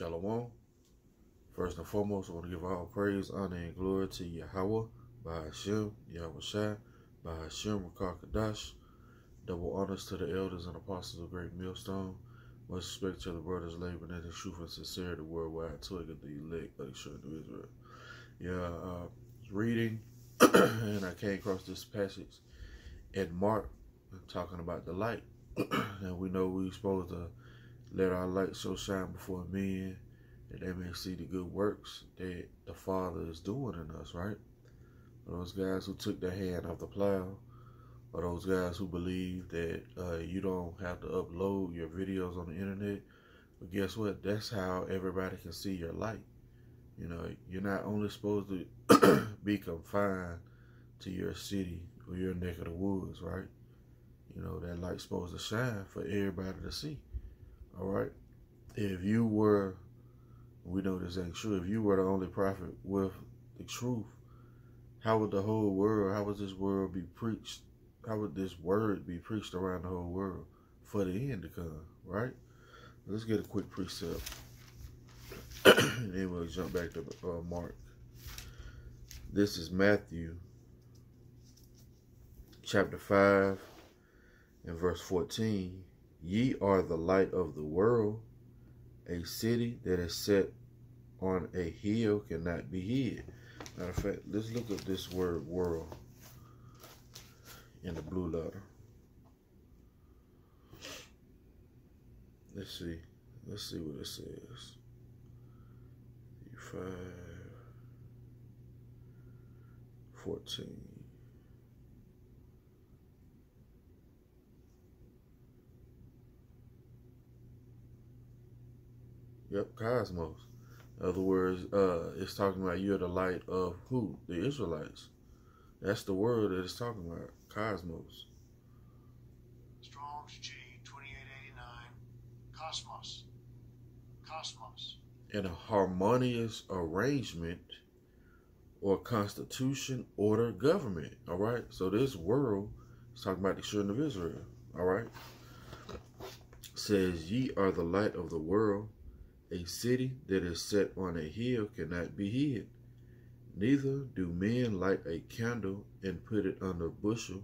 Shalom. First and foremost, I want to give all praise, honor, and glory to Yahweh, by Hashem, Yahweh Shai, by Hashem, Rakar Kadash. Double honors to the elders and apostles of Great Millstone. Much respect to the brothers laboring in his truth and sincerity worldwide, to the elect of the children of Israel. I was reading, and I came across this passage in Mark, talking about the light. And we know we're supposed to let our light so shine before men that they may see the good works that the Father is doing in us, right? For those guys who took their hand off the plow, or those guys who believe that you don't have to upload your videos on the internet, but guess what? That's how everybody can see your light. You know, you're not only supposed to be confined to your city or your neck of the woods, right? You know, that light's supposed to shine for everybody to see. All right. If you were, we know this ain't true, if you were the only prophet with the truth, how would the whole world, how would this world be preached? How would this word be preached around the whole world for the end to come, right? Let's get a quick precept. And then we'll jump back to Mark. This is Matthew chapter 5 and verse 14. Ye are the light of the world. A city that is set on a hill cannot be hid. Matter of fact, let's look at this word world in the blue letter. Let's see what it says. 5:14. Yep, Cosmos. In other words, it's talking about you're the light of who? The Israelites. That's the word that it's talking about. Cosmos. Strong's G 2889. Kosmos. Kosmos. In a harmonious arrangement or constitution, order, government. All right. So this world is talking about the children of Israel. All right. It says, ye are the light of the world. A city that is set on a hill cannot be hid. Neither do men light a candle and put it under a bushel,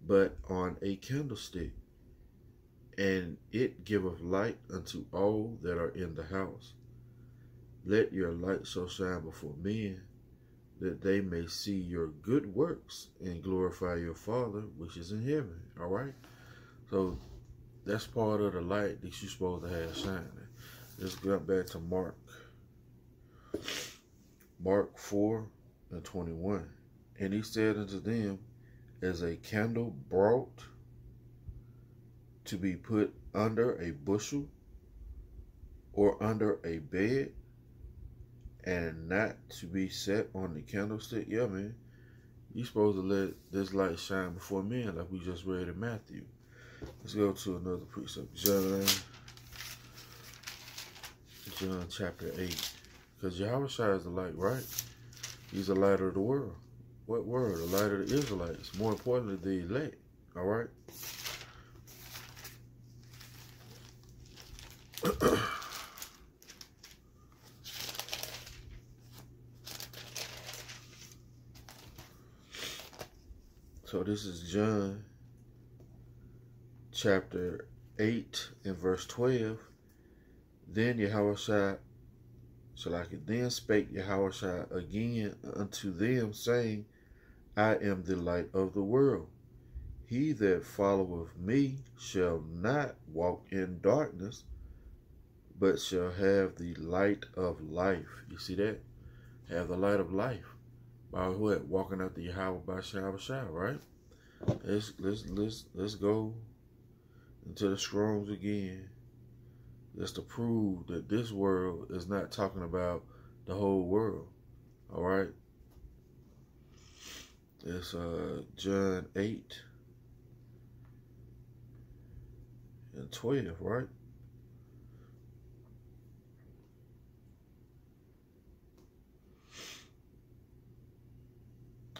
but on a candlestick, and it giveth light unto all that are in the house. Let your light so shine before men, that they may see your good works and glorify your Father which is in heaven. All right? So that's part of the light that you're supposed to have shining. Let's go back to Mark. Mark 4:21. And he said unto them, as a candle brought to be put under a bushel or under a bed, and not to be set on the candlestick. Yeah, man. You're supposed to let this light shine before men, like we just read in Matthew. Let's go to another precept. John chapter 8. Because Yahweh Shai is the light, right? He's the light of the world. What world? The light of the Israelites. More importantly, the elect. All right? So this is John chapter 8 and verse 12. Then Yahweh Shai, then spake Yahweh Shai again unto them, saying, I am the light of the world. He that followeth me shall not walk in darkness, but shall have the light of life. You see that? Have the light of life. By what? Walking after Yahweh by Yahweh Shai, right? Let's go into the Strongs again. Just to prove that this world is not talking about the whole world. All right. It's John 8 and 12, right?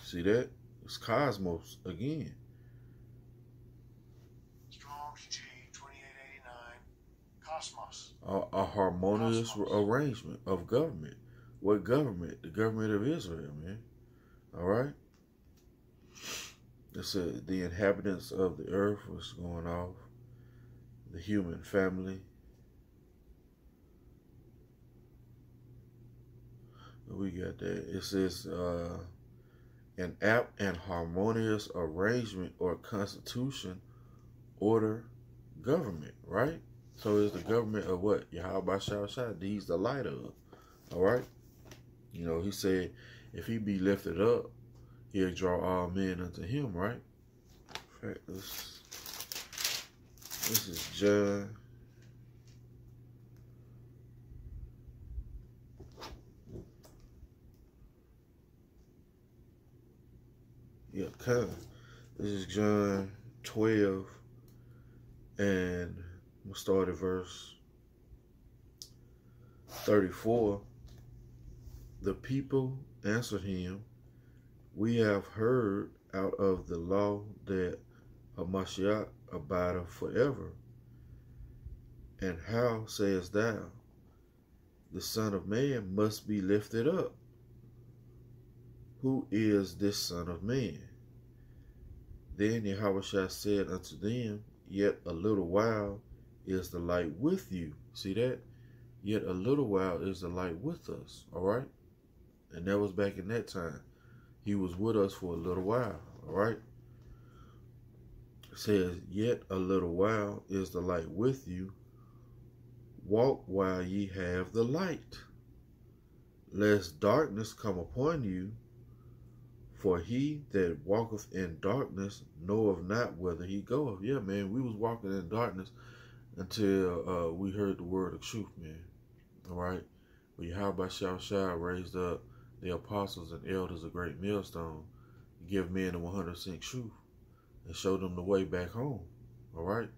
See that? It's Cosmos again. Strong's G 2889. Kosmos. A harmonious arrangement of government. What government? The government of Israel, man. All right? It said the inhabitants of the earth was going off. The human family. We got that. It says an apt and harmonious arrangement or constitution, order, government, right? So it's the government of what? Yahweh Shah, he's the light of. All right? You know, he said, if he be lifted up, he'll draw all men unto him, right? In fact, this is John. Yeah, kind of. This is John 12, and we'll start at verse 34. The people answered him, we have heard out of the law that Hamashiach abideth forever. And how sayest thou, the Son of Man must be lifted up? Who is this Son of Man? Then Yahweh said unto them, yet a little while is the light with you. See that? Yet a little while is the light with us. All right? And that was back in that time. He was with us for a little while. All right? It says, yet a little while is the light with you. Walk while ye have the light, lest darkness come upon you. For he that walketh in darkness knoweth not whither he goeth. Yeah, man, we was walking in darkness until we heard the word of truth, man. All right? But Yahweh Shah raised up the apostles and elders a great millstone to give men the 100% truth and show them the way back home. All right?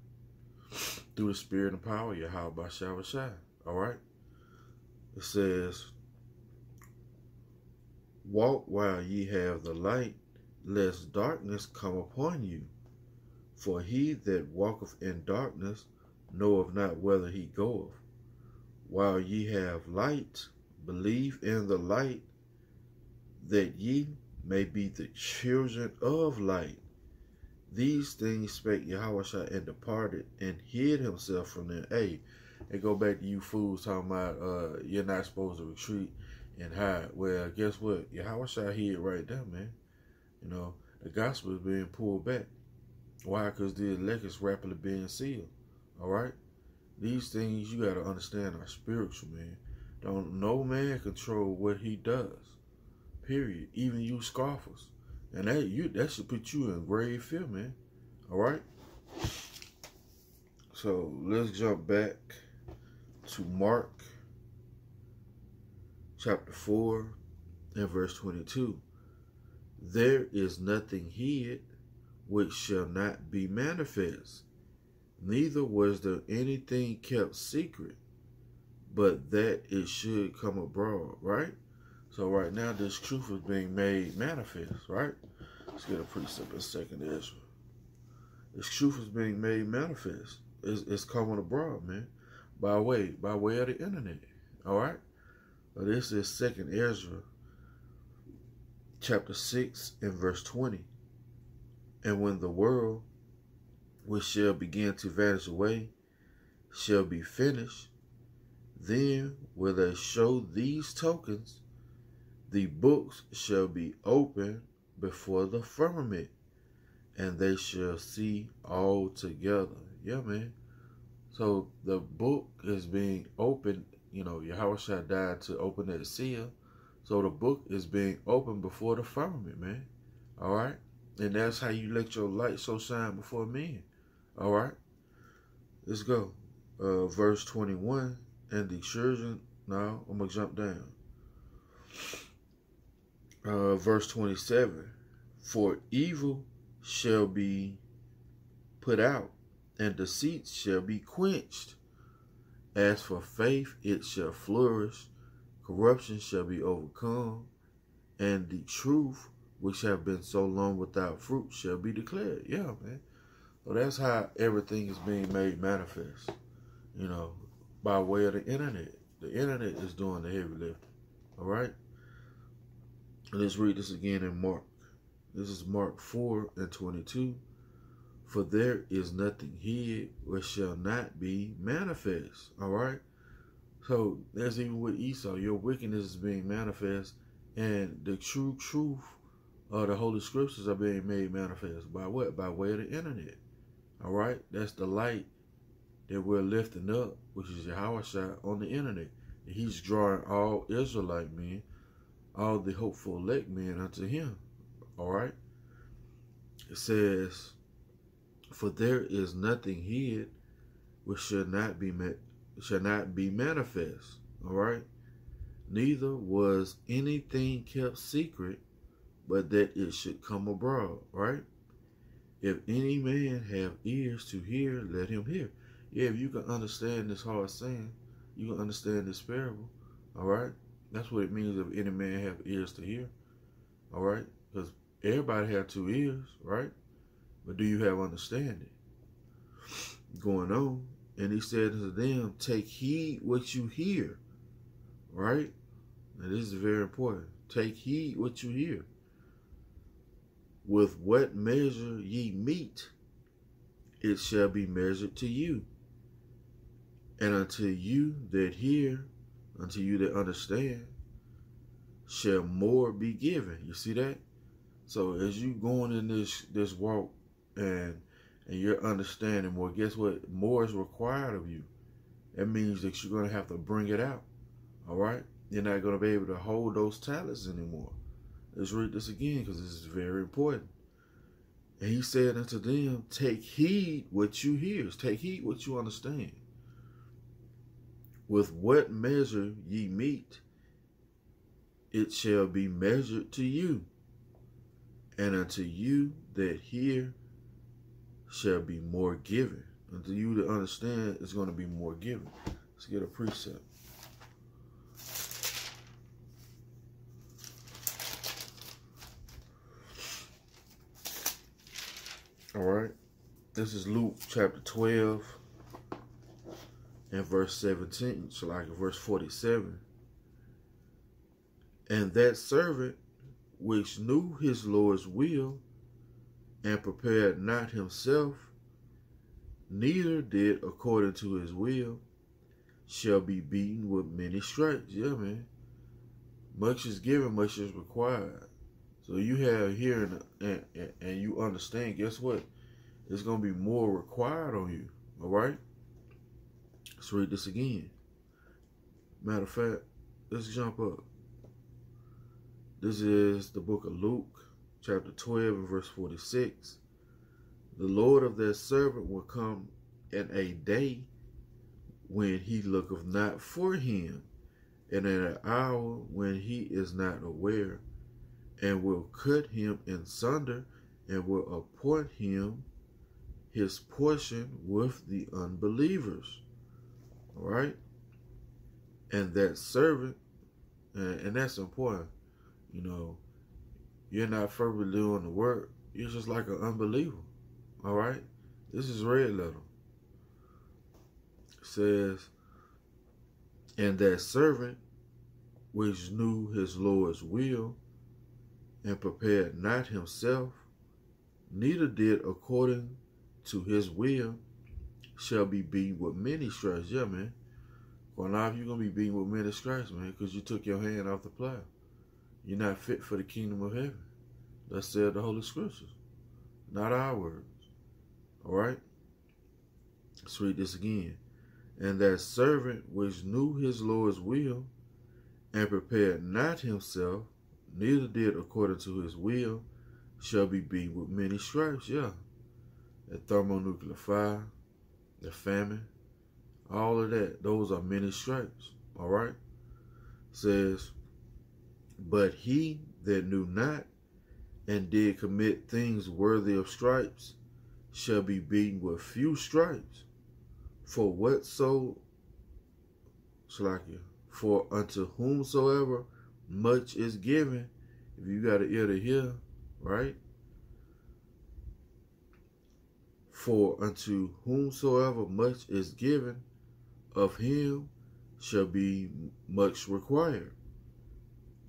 Through the spirit and power of Yahweh Shah. All right? It says, walk while ye have the light, lest darkness come upon you. For he that walketh in darkness knoweth not whither he goeth. While ye have light, believe in the light, that ye may be the children of light. These things spake Yahweh and departed and hid himself from them. Hey, it go back to you fools talking about you're not supposed to retreat and hide. Well, guess what? Yahweh hid right there, man. You know, the gospel is being pulled back. Why? Because the elect is rapidly being sealed. All right? These things you got to understand are spiritual, man. No man control what he does. Period. Even you scoffers. And that should put you in grave fear, man. All right? So let's jump back to Mark chapter 4 and verse 22. There is nothing hid which shall not be manifest, neither was there anything kept secret, but that it should come abroad, right? So right now this truth is being made manifest, right? Let's get a precept in second Ezra. This truth is being made manifest. It's coming abroad, man, by way of the internet. All right. But this is second Ezra, chapter 6 and verse 20. And when the world, which shall begin to vanish away, shall be finished, then will they show these tokens. The books shall be opened before the firmament, and they shall see all together. Yeah, man. So the book is being opened. You know, Yahweh died to open that seal. So the book is being opened before the firmament, man. All right? And that's how you let your light so shine before men. All right? Let's go. Verse 21. And the children. Now, I'm going to jump down. Verse 27. For evil shall be put out, and deceit shall be quenched. As for faith, it shall flourish. Corruption shall be overcome, and the truth, which have been so long without fruit, shall be declared. Yeah, man. So that's how everything is being made manifest. You know, by way of the internet. The internet is doing the heavy lifting. All right? Let's read this again in Mark. This is Mark 4:22. For there is nothing hid which shall not be manifest. All right? So that's even with Esau. Your wickedness is being manifest, and the true truth of the Holy Scriptures are being made manifest. By what? By way of the internet. All right? That's the light that we're lifting up, which is Yahushua on the internet. He's drawing all Israelite men, all the hopeful elect men unto him. All right? It says, for there is nothing hid which shall not be manifest. All right? Neither was anything kept secret, but that it should come abroad. Right? If any man have ears to hear, let him hear. Yeah, if you can understand this hard saying, you can understand this parable. All right? That's what it means if any man have ears to hear. All right? Because everybody have two ears, right? But do you have understanding? Going on. And he said to them, take heed what you hear. Right? Now this is very important. Take heed what you hear. With what measure ye meet, it shall be measured to you. And unto you that hear, unto you that understand, shall more be given. You see that? So as you going in this walk and you're understanding more, guess what? More is required of you. That means that you're going to have to bring it out. All right? You're not going to be able to hold those talents anymore. Let's read this again because this is very important. And he said unto them, take heed what you hear. Take heed what you understand. With what measure ye meet, it shall be measured to you. And unto you that hear shall be more given. Unto you to understand, it's going to be more given. Let's get a precept. All right. This is Luke chapter 12 and verse 17. So like verse 47. And that servant which knew his Lord's will and prepared not himself, neither did according to his will, shall be beaten with many stripes. Yeah, man. Much is given, much is required. So you have hearing and you understand, guess what? It's going to be more required on you. All right? Let's read this again. Matter of fact, let's jump up. This is the book of Luke, chapter 12 and verse 46. The Lord of that servant will come in a day when he looketh not for him, and in an hour when he is not aware, and will cut him in sunder, and will appoint him his portion with the unbelievers. All right? And that servant, and that's important, you know, you're not fervently doing the work. You're just like an unbeliever. All right? This is red letter. It says, and that servant which knew his Lord's will and prepared not himself, neither did according to his will, shall be beaten with many stripes. Yeah, man. Well, now you're going to be beaten with many stripes, man, because you took your hand off the plow. You're not fit for the kingdom of heaven. Thus said the Holy Scriptures. Not our words. All right? Let's read this again. And that servant which knew his Lord's will and prepared not himself, neither did according to his will, shall be beaten with many stripes. Yeah. The thermonuclear fire, the famine, all of that, those are many stripes. All right? It says, but he that knew not and did commit things worthy of stripes shall be beaten with few stripes. For whatso, for unto whomsoever much is given, if you got an ear to hear, right? For unto whomsoever much is given, of him shall be much required.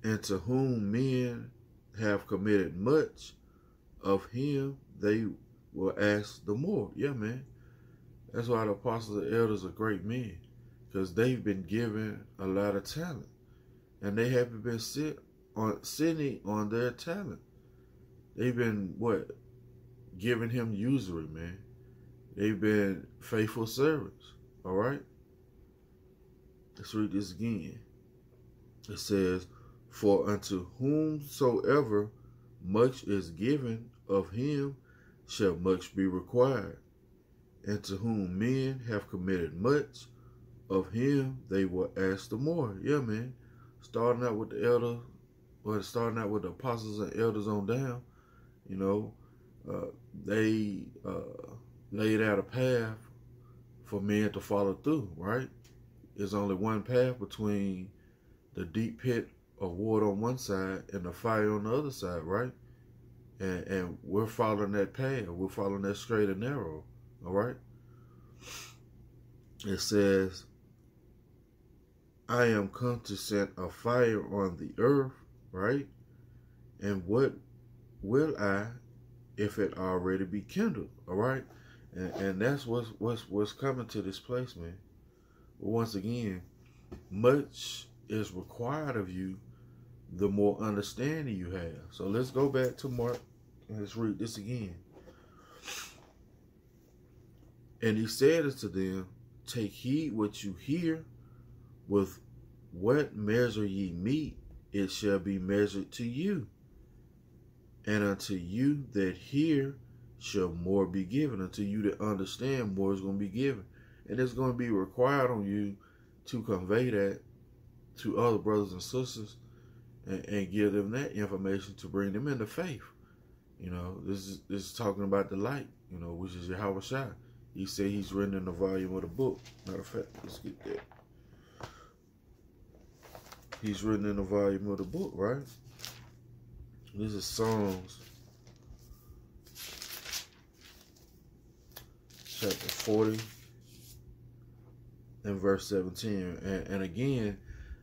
And to whom men have committed much, of him they will ask the more. Yeah, man. That's why the apostles and elders are great men, because they've been given a lot of talent, and they haven't been sitting on their talent. They've been giving him usury, man. They've been faithful servants. All right. Let's read this again. It says, "For unto whomsoever much is given, of him shall much be required. And to whom men have committed much, of him they will ask the more." Yeah, man. Starting out with the apostles and elders on down, you know, they laid out a path for men to follow through, right? There's only one path between the deep pit of water on one side and the fire on the other side, right? And we're following that path. We're following that straight and narrow, all right? It says, "I am come to set a fire on the earth," right? "And what will I, if it already be kindled?" All right? And that's what's coming to this place, man. But once again, much is required of you, the more understanding you have. So let's go back to Mark and let's read this again. "And he said unto them, Take heed what you hear. With what measure ye mete, it shall be measured to you. And unto you that hear shall more be given." Unto you that understand, more is going to be given. And it's going to be required on you to convey that to other brothers and sisters and give them that information to bring them into faith. You know, this is talking about the light, you know, which is Yahweh Shai. He said he's written in the volume of the book. Matter of fact, let's get that. He's written in the volume of the book, right? This is Psalms chapter 40 and verse 17. And again,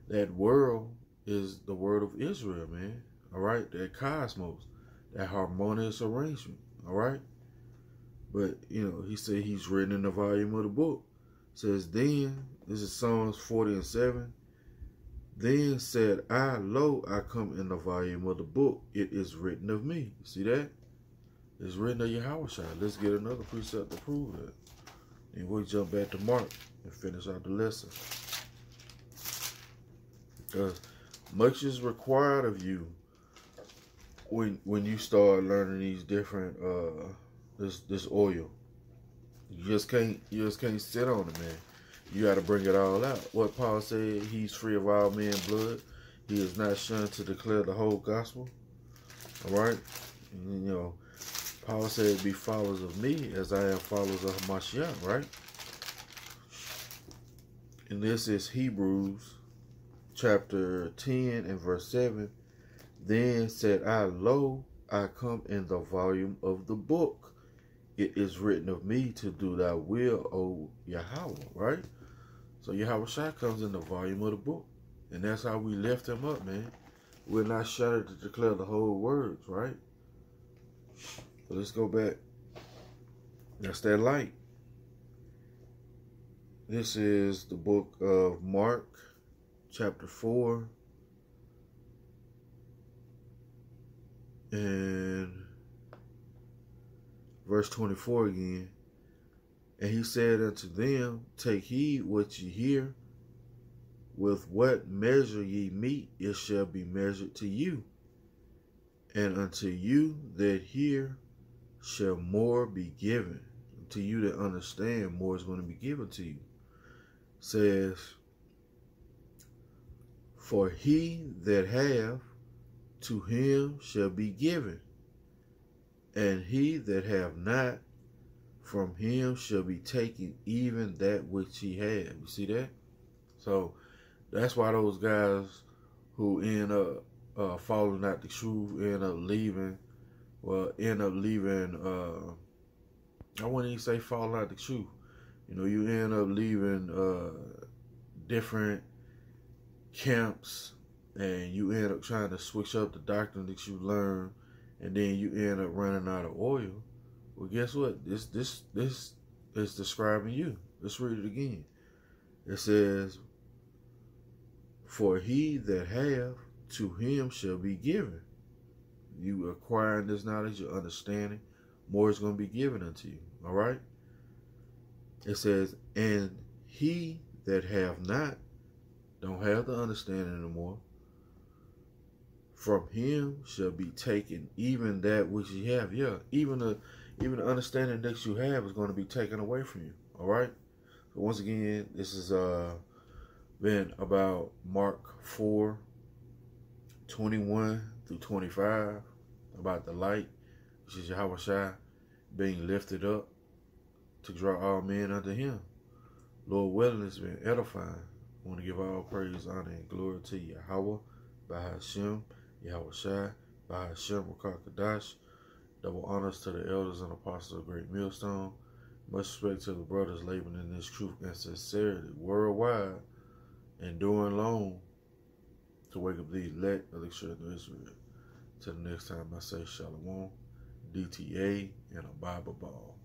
that world is the word of Israel, man. All right? That cosmos, that harmonious arrangement. All right? But, you know, he said he's written in the volume of the book. It says, "Then," this is Psalms 40 and 7. "Then said I, Lo, I come in the volume of the book. It is written of me." You see that? It's written of Yahweh Shai. Let's get another precept to prove that. And we'll jump back to Mark and finish out the lesson. Because much is required of you when you start learning these different this oil. You just can't sit on it, man. You got to bring it all out. What Paul said, he's free of all men's blood. He is not shunned to declare the whole gospel. All right? And, you know, Paul said, "Be followers of me as I am followers of Mashiach," right? And this is Hebrews chapter 10 and verse 7. "Then said I, Lo, I come in the volume of the book. It is written of me to do thy will, O Yahweh," right? So Yahweh Shai comes in the volume of the book. And that's how we lift him up, man. We're not shuttered to declare the whole words, right? So let's go back. That's that light. This is the book of Mark, chapter 4. And verse 24 again. "And he said unto them, Take heed what ye hear. With what measure ye mete, it shall be measured to you. And unto you that hear shall more be given." To you that understand, more is going to be given to you. Says, "For he that hath, to him shall be given. And he that hath not, from him shall be taken even that which he had." You see that? So that's why those guys who end up falling out the truth, end up leaving, I wouldn't even say falling out the truth. You know, you end up leaving different camps, and you end up trying to switch up the doctrine that you learn, and then you end up running out of oil. Well, guess what? This is describing you. Let's read it again. It says, "For he that hath, to him shall be given." You acquiring this knowledge, your understanding, more is going to be given unto you. All right? It says, "And he that have not," don't have the understanding anymore, "from him shall be taken even that which he have." Yeah, even the understanding that you have is going to be taken away from you. All right? So once again, this has been about Mark 4:21-25, about the light, which is Yahweh Shai, being lifted up to draw all men unto him. Lord willing, it's been edifying. I want to give all praise, honor, and glory to Yahweh, by Hashem, Yahweh Shai, by Hashem, Rakakadash. Double honors to the elders and apostles of Great Millstone. Much respect to the brothers laboring in this truth and sincerity worldwide, and doing long to wake up the elect of the children of Israel. Till the next time, I say Shalom, DTA, and a Bible ball.